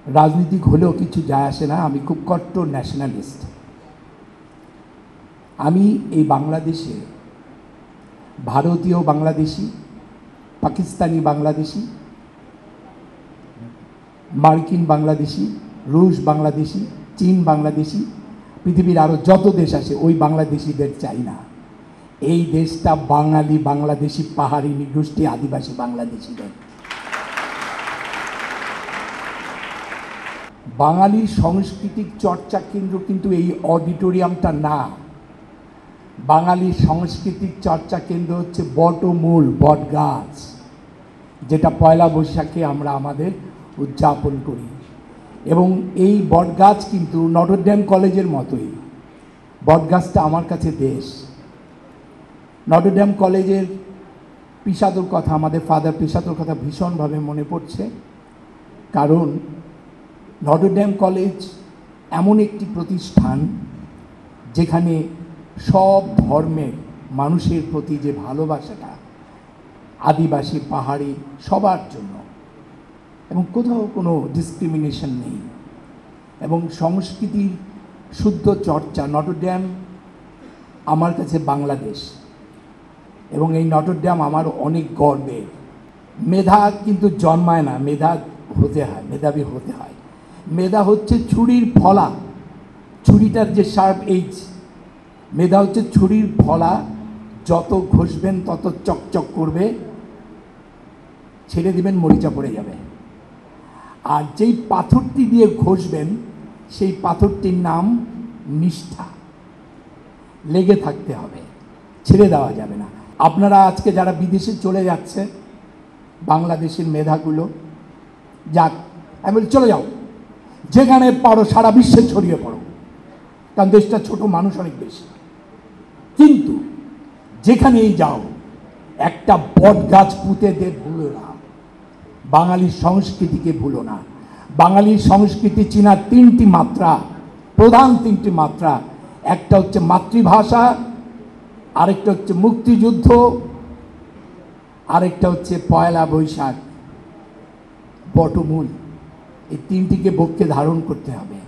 রাজনীতিক হলেও কিছু যায় আসে না, আমি খুব কট্টর ন্যাশনালিস্ট। আমি এই বাংলাদেশে ভারতীয় বাংলাদেশি, পাকিস্তানি বাংলাদেশি, মার্কিন বাংলাদেশি, রুশ বাংলাদেশি, চীন বাংলাদেশি, পৃথিবীর আরও যত দেশ আছে ওই বাংলাদেশিদের চাই না। এই দেশটা বাঙালি বাংলাদেশি, পাহাড়ি নিগোষ্ঠী, আদিবাসী বাংলাদেশিদের। বাঙালির সাংস্কৃতিক চর্চা কেন্দ্র কিন্তু এই অডিটোরিয়ামটা না। বাঙালির সাংস্কৃতিক চর্চা কেন্দ্র হচ্ছে বটমূল, বটগাছ, যেটা পয়লা বৈশাখে আমরা আমাদের উদযাপন করি। এবং এই বটগাছ কিন্তু নটরডেম কলেজের মতোই, বটগাছটা আমার কাছে দেশ। নটরডেম কলেজের পিসাদোর কথা, আমাদের ফাদার পিসাদোর কথা ভীষণভাবে মনে পড়ছে, কারণ নটরডেম কলেজ এমন একটি প্রতিষ্ঠান যেখানে সব ধর্মের মানুষের প্রতি যে ভালোবাসাটা, আদিবাসী, পাহাড়ি, সবার জন্য, এবং কোথাও কোনো ডিসক্রিমিনেশন নেই, এবং সংস্কৃতির শুদ্ধ চর্চা। নটরডেম আমার কাছে বাংলাদেশ, এবং এই নটরডেম আমার অনেক গর্বের। মেধা কিন্তু জন্মায় না, মেধা হতে হয়, মেধাবী হতে হয়। মেধা হচ্ছে ছুরির ফলা, ছুরিটার যে শার্প এজ, মেধা হচ্ছে ছুরির ফলা, যত ঘষবেন তত চকচক করবে, ছেড়ে দিবেন মরিচা পড়ে যাবে। আর যেই পাথরটি দিয়ে ঘষবেন সেই পাথরটির নাম নিষ্ঠা, লেগে থাকতে হবে, ছেড়ে দেওয়া যাবে না। আপনারা আজকে যারা বিদেশে চলে যাচ্ছে, বাংলাদেশের মেধাগুলো, যাক, আমি বলি চলে যাও, যেখানে পারো সারা বিশ্বে ছড়িয়ে পড়ো, কারণ দেশটা ছোট, মানুষ অনেক বেশি। কিন্তু যেখানেই যাও একটা বট গাছ পুঁতে দে, ভুলো না। বাঙালির সংস্কৃতিকে ভুলো না। বাঙালির সংস্কৃতি চিনার তিনটি মাত্রা, প্রধান তিনটি মাত্রা। একটা হচ্ছে মাতৃভাষা, আরেকটা হচ্ছে মুক্তিযুদ্ধ, আরেকটা হচ্ছে পয়লা বৈশাখ, বটমূল। এই তিনটিকে বক্ষে ধারণ করতে হবে।